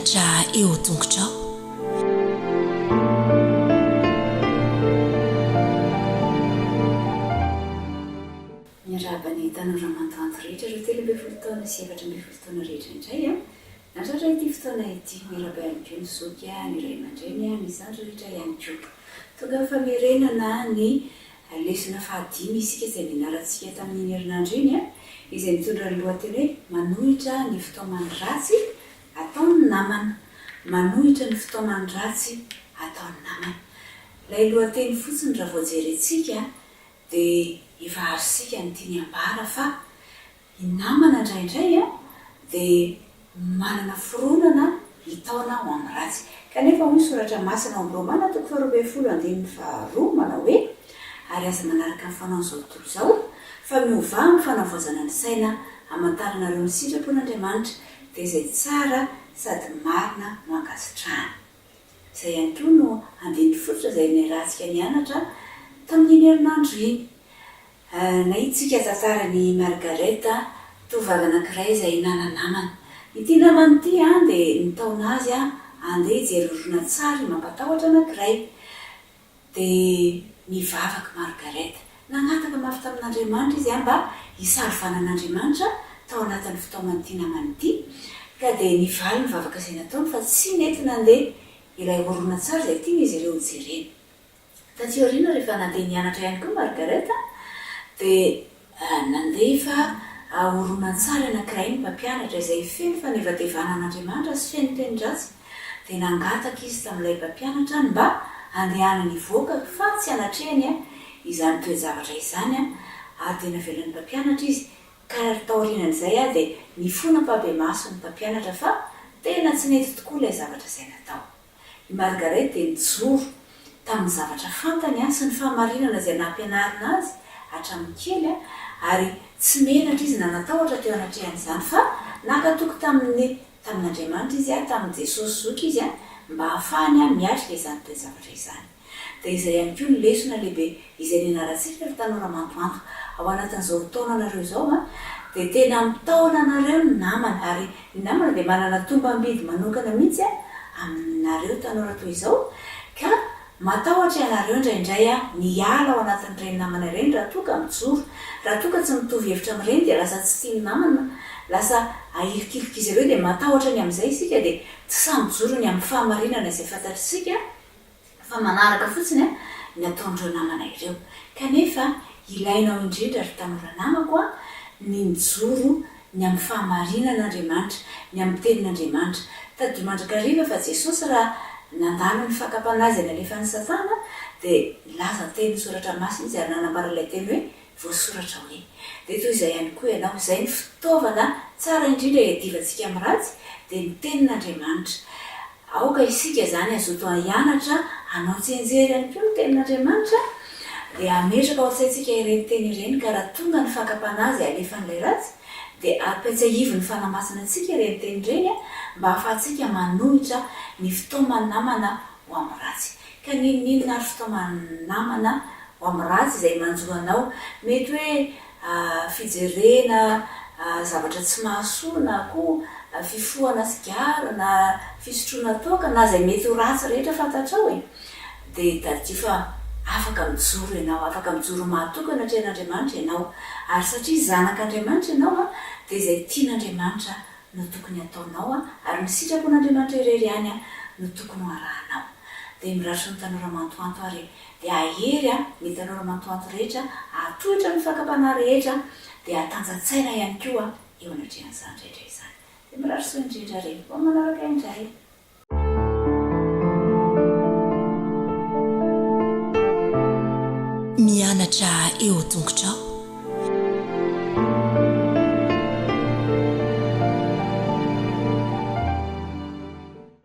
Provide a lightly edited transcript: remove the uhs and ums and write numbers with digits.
mianatra eo tongotrao. miarabany tanora Mantoanto rehetra ireo 3 taona sy 4 taona rehetra indray a natratra ity fotoana ity miaraba ihany koa ny zoky a ny ray aman-dreny a ny zandry rehetra ihany koa tonga famerenana ny lesona fahadimy isika izay nianarantsika tamin'ny herinandro iny a izay mitondra ny lohateny hoe manohitra ny fitaomany ratsy ataony namana, manohitra ny fitaomany ratsy ataony namana. Ilay lohateny fotsiny raha vao jerentsika dia efa arysika ny tiany ambara fa ny namana indraindray a dia manana fironana hitaona ho amin'ny ratsy. Kanefa hoy soratra masina ao amin'ny Romana 12:2 manao hoe ary aza manaraka ny fanao izao tontolo izao fa miova amin'ny fanavaozana ny saina hamantaranareo ny sitrapon'Andriamanitra dia izay tsara sady marina no ankasitrahana. Izay ihany koa no andiny fototra izay niarahantsika nianatra tamin'ny herinandro iny. Nahitsika tantara ny Margareta tovovavy anankiray izay nananamana. Ity namany ity dia nitaona azy andeha hijery horonan-tsary mampatahotra anankiray. Dia nivavaka Margareta. Nangataka mafy tamin'Andriamanitra izy mba hisarivanan'Andriamanitra tao anatin'ny fitaoman'ity namany ity. Ka dia nivaly nivavaka izay nataony fa tsy nety nandeha ilay horonan-tsary izay tiany izy ireo jerena. Taty aoriana rehefa nandeha nianatra ihany koa Margareta dia nandefa horonan-tsary anankiray ny mpampianatra izay feno fanevatevanan'Andriamanitra sy feno teny-dratsy. Dia nangataka izy tamin'ilay mpampianatra mba andehanany voaka fa tsy anatrehany izany toe-javatra izany ary dia navelan'ny mpampianatra izy. Ka taorianan'izay dia nifona mpabe maso ny mpampianatra fa tena tsy nety tokoa ilay zavatra izay natao. I Margareta dia nijoro tamin'ny zavatra fantany sy ny fahamarinana izay nampianarina azy hatramin'ny kely ary tsy menatra izy na natahotra teo anatrehan'izany fa nakatoky tamin'Andriamanitra izy tamin'i Jesosy zoky izy mba hahafahany miatrika izany toe-zavatra izany. Dia izay ihany koa ny lesona lehibe izay nianarantsika ry tanora Mantoanto ao anatin'izao taona anareo izao dia tena mitaona anareo ny namana ary ny namana dia manana tombam-bidy manokana mihitsy aminareo tanora toy izao ka matahotra ianareo indraindray miala ao anatin'ireny namana ireny raha toa ka mijoro. Raha toa ka tsy mitovy hevitra amin'ireny dia lasa tsy tia ny namana, lasa ahirikirika izy ireo dia matahotra ny amin'izay isika dia tsy samy mijoro ny amin'ny fahamarinana izay fantatritsika fa manaraka fotsiny ny ataon'ireo namana ireo. Kanefa ilainao indrindra ry tanora namako ny mijoro ny amin'ny fahamarinan'Andriamanitra, ny amin'ny tenin'Andriamanitra. Tadio mandrakariva fa Jesosy raha nandalo ny fakapana azy nalefa ny Satana dia laza teny soratra masina izy ary nanambara ilay teny hoe voasoratra hoe. Dia toy izay ihany koa ianao izay ny fitaovana tsara indrindra hiadivantsika amin'ny ratsy dia ny tenin'Andriamanitra. Aoka isika izany azoto hianatra hanao tsenjery ihany koa ny tenin'Andriamanitra dia ametraka ao an-tsaintsika ireny teny ireny ka raha tonga ny fakapana azy alefa n'ilay ratsy dia apaitsahivy ny fanamasina antsika ireny teny ireny mba hahafahantsika manohitra ny fitaomany namana ho amin'ny ratsy. Ka ninona ary fitaomany namana ho amin'ny ratsy izay manjoanao mety hoe fijerena zavatra tsy mahasoa na koa fifohana sigara na fisotroana toaka na izay mety ho ratsy rehetra fantatrao dia tadio fa afaka mijoro ianao, afaka mijoro mahatokana atrehan'Andriamanitra ianao ary satria zanak'Andriamanitra ianao dia izay tian'Andriamanitra no tokony ataonao ary ny sitrapon'Andriamanitra irery ihany no tokony ho arahanao. Dia miratso ny tanora Mantoanto ary dia ahery ny tanora Mantoanto rehetra ahatohitra ny fakapana rehetra dia hatanjatsaina ihany koa eo anatrehan'izany rehetra izany. Dia miratso indrindra rehefa manaraka indray. Mianatra eo tongotrao.